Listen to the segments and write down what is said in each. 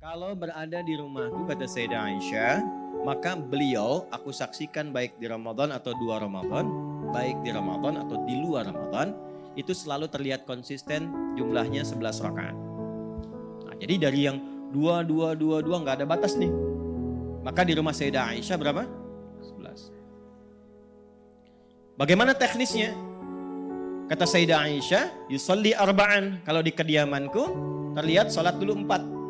Kalau berada di rumahku, kata Sayyidah Aisyah, maka beliau aku saksikan baik di Ramadan atau 2 Ramadan, baik di Ramadan atau di luar Ramadan, itu selalu terlihat konsisten jumlahnya 11 rakaat. Nah, jadi dari yang 2 nggak ada batas nih. Maka di rumah Sayyidah Aisyah berapa? 11. Bagaimana teknisnya? Kata Sayyidah Aisyah, yusalli arba'an. Kalau di kediamanku terlihat salat dulu 4.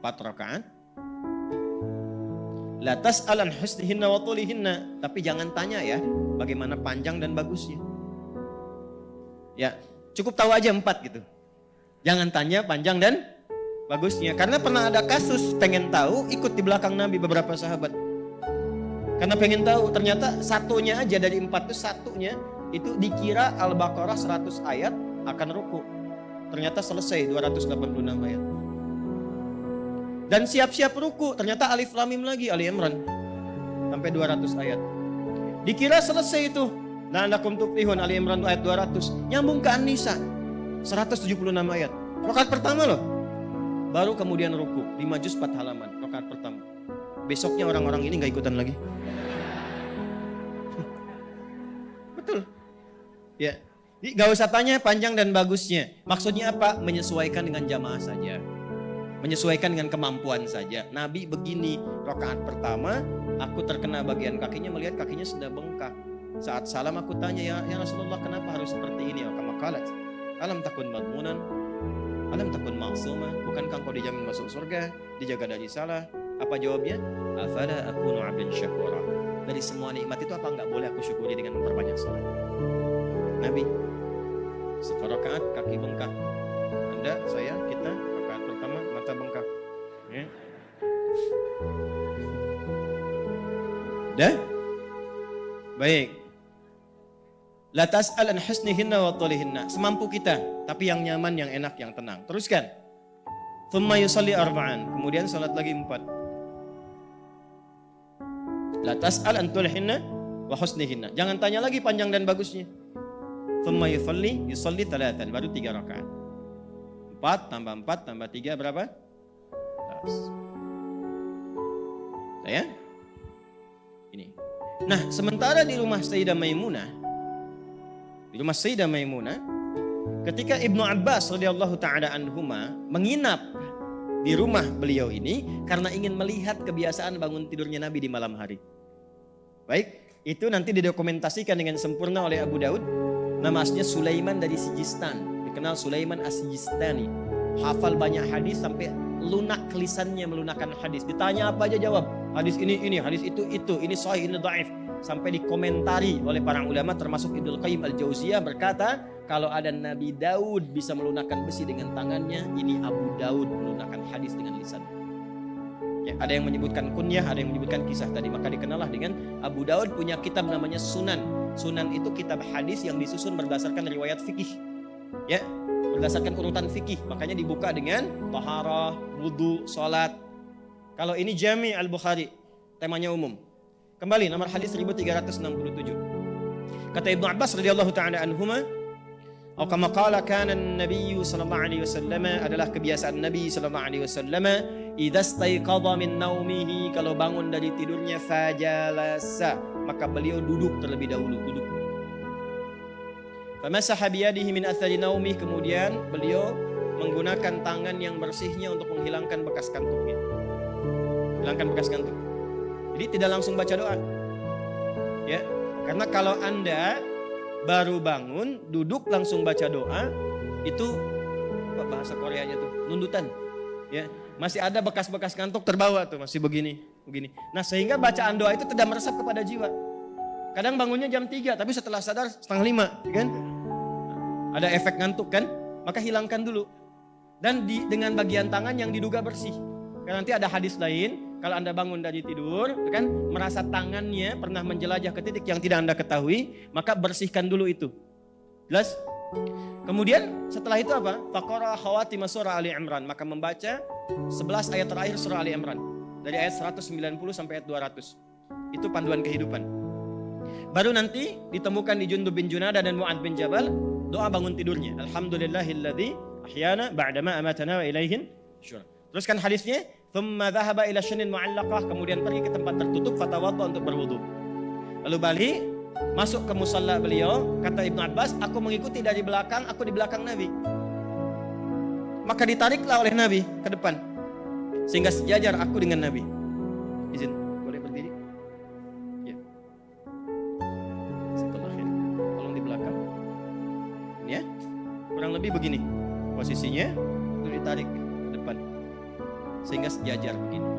4 rakaat. La tas'alan husnihinna wa tulihinna. Tapi jangan tanya ya, bagaimana panjang dan bagusnya. Ya, cukup tahu aja 4 gitu. Jangan tanya panjang dan bagusnya. Karena pernah ada kasus pengen tahu, ikut di belakang Nabi beberapa sahabat. Karena pengen tahu, ternyata satunya aja dari 4 itu satunya itu dikira Al-Baqarah 100 ayat akan ruku. Ternyata selesai 286 ayat. Dan siap-siap ruku, ternyata Alif Lam Mim lagi, Ali Imran. Sampai 200 ayat. Dikira selesai itu. La'allakum tuflihun, Ali Imran ayat 200. Nyambung ke An-Nisa, 176 ayat. Rakaat pertama loh. Baru kemudian ruku, 5 juz 4 halaman, rakaat pertama. Besoknya orang-orang ini gak ikutan lagi. Betul. Ya. Jadi gak usah tanya panjang dan bagusnya. Maksudnya apa? Menyesuaikan dengan jamaah saja. Menyesuaikan dengan kemampuan saja. Nabi begini, rakaat pertama aku terkena bagian kakinya, melihat kakinya sudah bengkak. Saat salam aku tanya, ya Rasulullah, kenapa harus seperti ini? Kama qalat, alam takun madmunan, alam takun ma'sumah, bukankah kau dijamin masuk surga, dijaga dari salah? Apa jawabnya? Afala akunu 'abdan syakura. Dari semua nikmat itu apa enggak boleh aku syukuri dengan memperbanyak salat? Nabi, seperakaat kaki bengkak. Anda, saya, kita rakaat pertama mata bengkak. Ya. Dah? Baik. La tas'al an husnihinna wa tulihinna. Semampu kita, tapi yang nyaman, yang enak, yang tenang. Teruskan. Thumma yusalli arba'an. Kemudian salat lagi 4. La tas'al an tulihinna wa husnihinna. Jangan tanya lagi panjang dan bagusnya. Thumma yusalli 3. Baru 3 rakaat. 4 tambah 4 tambah 3 berapa? 11. Ya? Ini. Nah, sementara di rumah Sayyidah Maimunah, ketika Ibnu Abbas radhiyallahu taala anhuma menginap di rumah beliau ini karena ingin melihat kebiasaan bangun tidurnya Nabi di malam hari. Baik, itu nanti didokumentasikan dengan sempurna oleh Abu Daud. Nama aslinya Sulaiman dari Sijistan. Dikenal Sulaiman As-Sijistani. Hafal banyak hadis sampai lunak lisannya melunakkan hadis. Ditanya apa aja jawab. Hadis ini, hadis itu, ini sahih, ini dhaif. Sampai dikomentari oleh para ulama termasuk Ibnu Qayyim Al-Jauziyah berkata, kalau ada Nabi Daud bisa melunakkan besi dengan tangannya, ini Abu Daud melunakkan hadis dengan lisan. Ya, ada yang menyebutkan kunyah, ada yang menyebutkan kisah tadi. Maka dikenallah dengan Abu Daud punya kitab namanya Sunan. Sunan itu kitab hadis yang disusun berdasarkan riwayat fikih. Ya, berdasarkan urutan fikih. Makanya dibuka dengan taharah, wudu, salat. Kalau ini Jami' Al-Bukhari, temanya umum. Kembali nomor hadis 1367. Kata Ibnu Abbas radhiyallahu taala anhuma, atau kama qala kana an-nabiy sallallahu alaihi wasallam, adalah kebiasaan Nabi sallallahu alaihi wasallam, idza staiqadha min naumihi, kalau bangun dari tidurnya, fajalasa, maka beliau duduk terlebih dahulu, duduk. Famasaha biyadihi min athari naumih, kemudian beliau menggunakan tangan yang bersihnya untuk menghilangkan bekas kantuknya. Hilangkan bekas kantuk. Jadi tidak langsung baca doa. Ya, karena kalau Anda baru bangun, duduk langsung baca doa, itu apa bahasa Koreanya tuh? Nundutan. Ya, masih ada bekas-bekas kantuk terbawa tuh, masih begini. Nah, sehingga bacaan doa itu tidak meresap kepada jiwa. Kadang bangunnya jam 3, tapi setelah sadar 4:30, kan? Ada efek ngantuk kan? Maka hilangkan dulu. Dan dengan bagian tangan yang diduga bersih. Karena nanti ada hadis lain, kalau Anda bangun dari tidur, kan, merasa tangannya pernah menjelajah ke titik yang tidak Anda ketahui, maka bersihkan dulu itu. Jelas? Kemudian setelah itu apa? Faqara khawatim surah Ali Imran, maka membaca 11 ayat terakhir surah Ali Imran. Dari ayat 190 sampai ayat 200. Itu panduan kehidupan. Baru nanti ditemukan di Jundub bin Junada dan Mu'ad bin Jabal, doa bangun tidurnya. Alhamdulillahilladzi ahyana ba'dama amatana wa ilaihin syur. Terus kan hadisnya, "Tsumma dzahaba ila syinin mu'allaqah", kemudian pergi ke tempat tertutup, fatawadda untuk berwudu. Lalu balik, masuk ke musalla beliau, kata Ibnu Abbas, aku mengikuti dari belakang, aku di belakang Nabi. Maka ditariklah oleh Nabi ke depan, sehingga sejajar aku dengan Nabi. Izin, boleh berdiri? Ya. Setelah akhir, tolong di belakang. Ini ya, kurang lebih begini posisinya, itu ditarik ke depan, sehingga sejajar begini.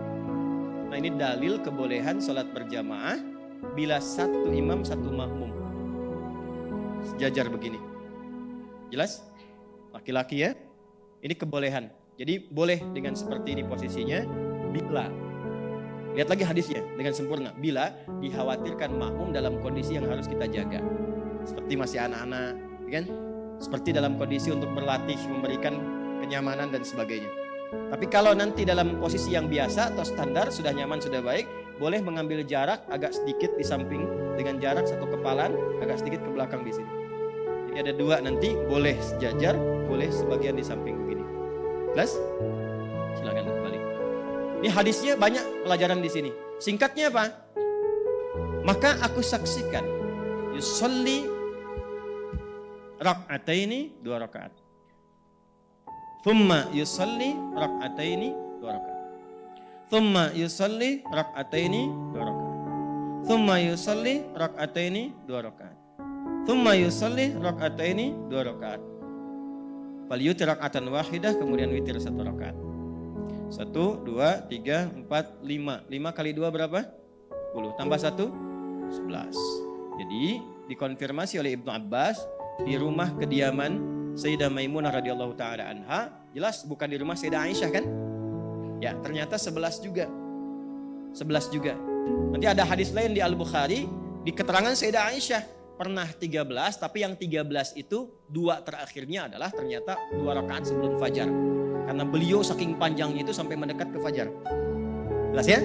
Nah ini dalil kebolehan sholat berjamaah bila satu imam satu makmum, sejajar begini. Jelas? Laki-laki ya, ini kebolehan. Jadi boleh dengan seperti ini posisinya bila, lihat lagi hadisnya dengan sempurna, bila dikhawatirkan makmum dalam kondisi yang harus kita jaga, seperti masih anak-anak, kan? Seperti dalam kondisi untuk berlatih, memberikan kenyamanan dan sebagainya. Tapi kalau nanti dalam posisi yang biasa atau standar, sudah nyaman, sudah baik, boleh mengambil jarak agak sedikit di samping dengan jarak satu kepalan, agak sedikit ke belakang di sini. Jadi ada dua nanti, boleh sejajar, boleh sebagian di samping begini. Jelas? Silakan kembali. Ini hadisnya banyak pelajaran di sini. Singkatnya apa? Maka aku saksikan yusolli rak'ataini, 2 rakaat. Thumma yusalli rak'ataini, 2 rakaat. Thumma yusalli rak'ataini, 2 rakaat. Thumma yusalli rak'ataini, 2 rakaat. Thumma yusalli rak'ataini, 2 rakaat. Fal yutir rak'atan wahidah, kemudian witir 1 rakaat. 1, 2, 3, 4, 5. 5 kali 2 berapa? 10. Tambah 1, 11. Jadi dikonfirmasi oleh Ibnu Abbas di rumah kediaman Sayyidah Maimunah radhiyallahu taala anha, jelas bukan di rumah Sayyidah Aisyah kan? Ya, ternyata 11 juga. 11 juga. Nanti ada hadis lain di Al-Bukhari, di keterangan Sayyidah Aisyah pernah 13, tapi yang 13 itu 2 terakhirnya adalah ternyata 2 rakaat sebelum fajar. Karena beliau saking panjangnya itu sampai mendekat ke fajar. Jelas ya?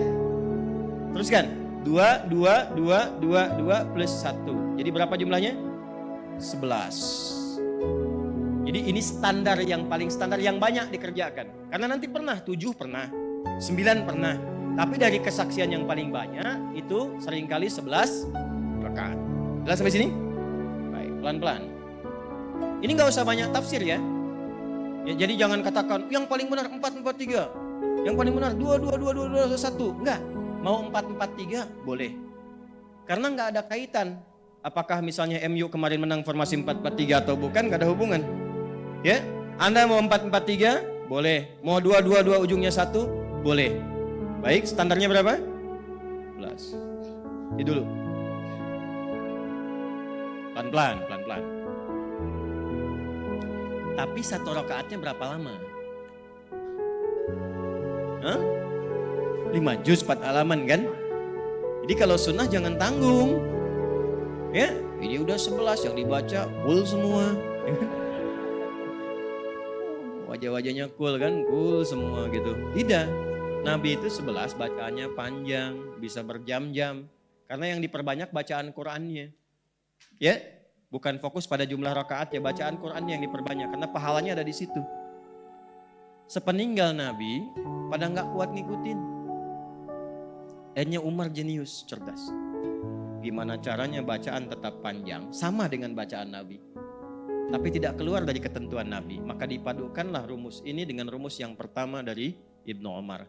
Teruskan. 2, 2, 2, 2, 2 plus 1. Jadi berapa jumlahnya? 11. Jadi ini standar yang paling standar yang banyak dikerjakan. Karena nanti pernah 7 pernah, 9 pernah. Tapi dari kesaksian yang paling banyak itu seringkali 11 rakaat. Jelas sampai sini? Baik, pelan-pelan. Ini nggak usah banyak tafsir ya. Jadi jangan katakan yang paling benar 4, 4, 3. Yang paling benar 2, 2, 2, 2, 2, 1. Enggak. Mau 4, 4, 3 boleh. Karena nggak ada kaitan. Apakah misalnya MU kemarin menang formasi 4-4-3 atau bukan, gak ada hubungan. Ya, Anda mau 4-4-3 boleh, mau 2-2-2 ujungnya 1 boleh. Baik, standarnya berapa? 11. Ini dulu. Pelan-pelan, pelan-pelan. Tapi 1 rakaatnya berapa lama? 5 juz 4 halaman kan? Jadi kalau sunnah jangan tanggung. Ya, ini udah 11 yang dibaca cool semua. Wajah-wajahnya cool kan, cool semua gitu. Tidak. Nabi itu 11 bacaannya panjang, bisa berjam-jam. Karena yang diperbanyak bacaan Qur'annya. Ya, bukan fokus pada jumlah rakaat ya, bacaan Qur'annya yang diperbanyak karena pahalanya ada di situ. Sepeninggal Nabi pada nggak kuat ngikutin. Akhirnya Umar jenius, cerdas. Gimana caranya bacaan tetap panjang sama dengan bacaan Nabi, tapi tidak keluar dari ketentuan Nabi. Maka dipadukanlah rumus ini dengan rumus yang pertama dari Ibnu Umar.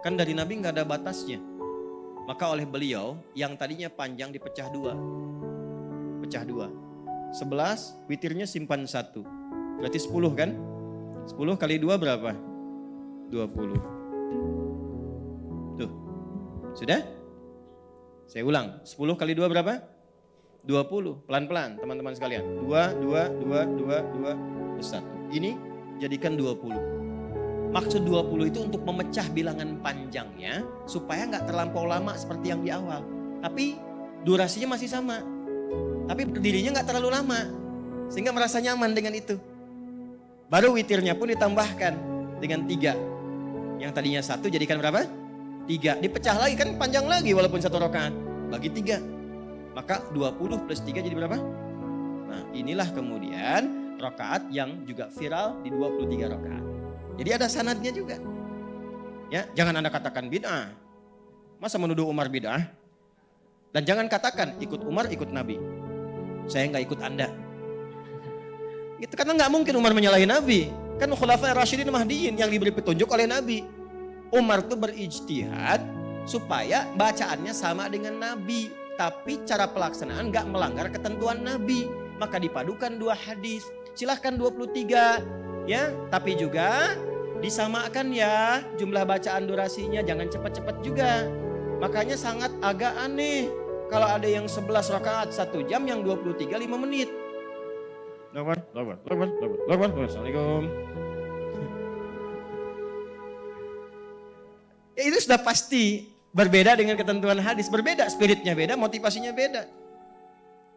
Kan dari Nabi nggak ada batasnya. Maka oleh beliau yang tadinya panjang dipecah 2. Pecah 2. 11 witirnya simpan 1. Berarti 10 kan? 10 kali 2 berapa? 20. Tuh. Sudah? Saya ulang, 10 kali 2 berapa? 20, pelan-pelan teman-teman sekalian. 2, 2, 2, 2, 2, plus 1. Ini jadikan 20. Maksud 20 itu untuk memecah bilangan panjangnya supaya nggak terlampau lama seperti yang di awal. Tapi durasinya masih sama. Tapi berdirinya nggak terlalu lama. Sehingga merasa nyaman dengan itu. Baru witirnya pun ditambahkan dengan 3. Yang tadinya 1 jadikan berapa? 3, dipecah lagi kan panjang lagi walaupun 1 rakaat, bagi 3. Maka 20 plus 3 jadi berapa? Nah inilah kemudian rakaat yang juga viral di 23 rakaat. Jadi ada sanadnya juga. Ya, jangan Anda katakan bid'ah. Masa menuduh Umar bid'ah? Dan jangan katakan ikut Umar, ikut Nabi. Saya nggak ikut Anda. Itu karena nggak mungkin Umar menyalahi Nabi. Kan Khulafa'i Rasyidin Mahdiyin yang diberi petunjuk oleh Nabi. Umar tuh berijtihad supaya bacaannya sama dengan Nabi. Tapi cara pelaksanaan nggak melanggar ketentuan Nabi. Maka dipadukan dua hadis. Silahkan 23 ya. Tapi juga disamakan ya jumlah bacaan durasinya. Jangan cepat-cepat juga. Makanya sangat agak aneh. Kalau ada yang 11 rakaat 1 jam, yang 23 5 menit. Assalamualaikum. Ya itu sudah pasti berbeda dengan ketentuan hadis. Berbeda, spiritnya beda, motivasinya beda.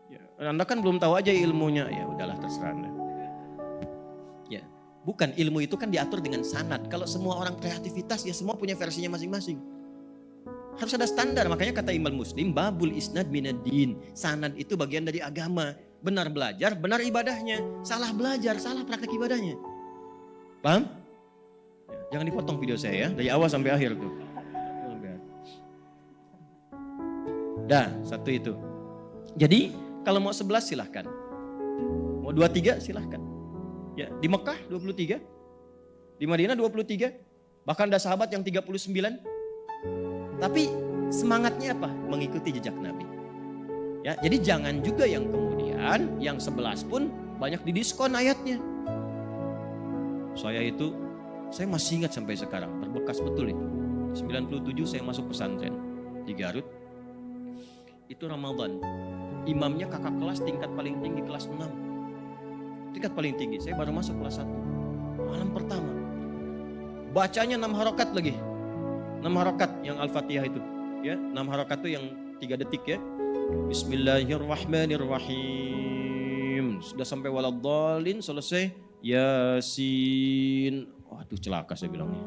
Ya, Anda kan belum tahu aja ilmunya. Ya udahlah terserah Anda. Ya, bukan, ilmu itu kan diatur dengan sanad. Kalau semua orang kreativitas ya semua punya versinya masing-masing. Harus ada standar, makanya kata Imam Muslim, babul isnad minad-din. Sanad itu bagian dari agama. Benar belajar, benar ibadahnya. Salah belajar, salah praktek ibadahnya. Paham? Ya, jangan dipotong video saya ya, dari awal sampai akhir tuh. Dah, satu itu. Jadi, kalau mau 11 silahkan. Mau 23 silahkan. Ya, di Mekah 23, di Madinah 23, bahkan ada sahabat yang 39. Tapi semangatnya apa? Mengikuti jejak Nabi. Ya, jadi jangan juga yang kemudian yang 11 pun banyak didiskon ayatnya. Saya masih ingat sampai sekarang, berbekas betul itu. 97 saya masuk pesantren di Garut. Itu Ramadan. Imamnya kakak kelas tingkat paling tinggi kelas 6. Tingkat paling tinggi, saya baru masuk kelas 1. Malam pertama. Bacanya 6 harokat lagi. 6 harokat yang Al-Fatihah itu. Ya, 6 harokat itu yang 3 detik ya. Bismillahirrahmanirrahim. Sudah sampai waladhdallin, selesai. Yasin. Waduh celaka saya bilangnya.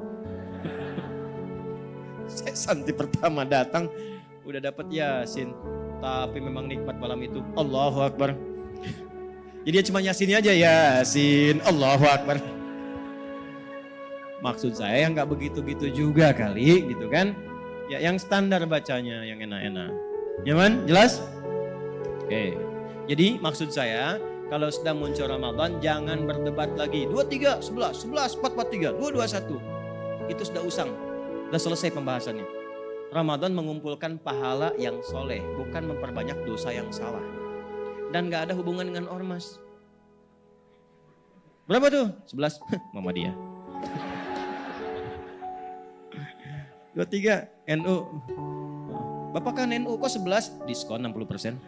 Saya santri pertama datang udah dapat Yasin. Tapi memang nikmat malam itu. Allahu Akbar. Jadi dia cuma Yasinnya aja. Yasin. Allahu Akbar. Maksud saya nggak begitu-gitu juga kali gitu kan. Ya yang standar bacanya yang enak-enak. Nyaman? Jelas? Oke. Jadi maksud saya kalau sedang muncul Ramadan jangan berdebat lagi. 23, 11, 11, 443, 221. Itu sudah usang. Sudah selesai pembahasannya. Ramadan mengumpulkan pahala yang soleh. Bukan memperbanyak dosa yang salah. Dan gak ada hubungan dengan ormas. Berapa tuh? 11. Mama dia. 23 NU. Bapak kan NU kok 11? Diskon 60%.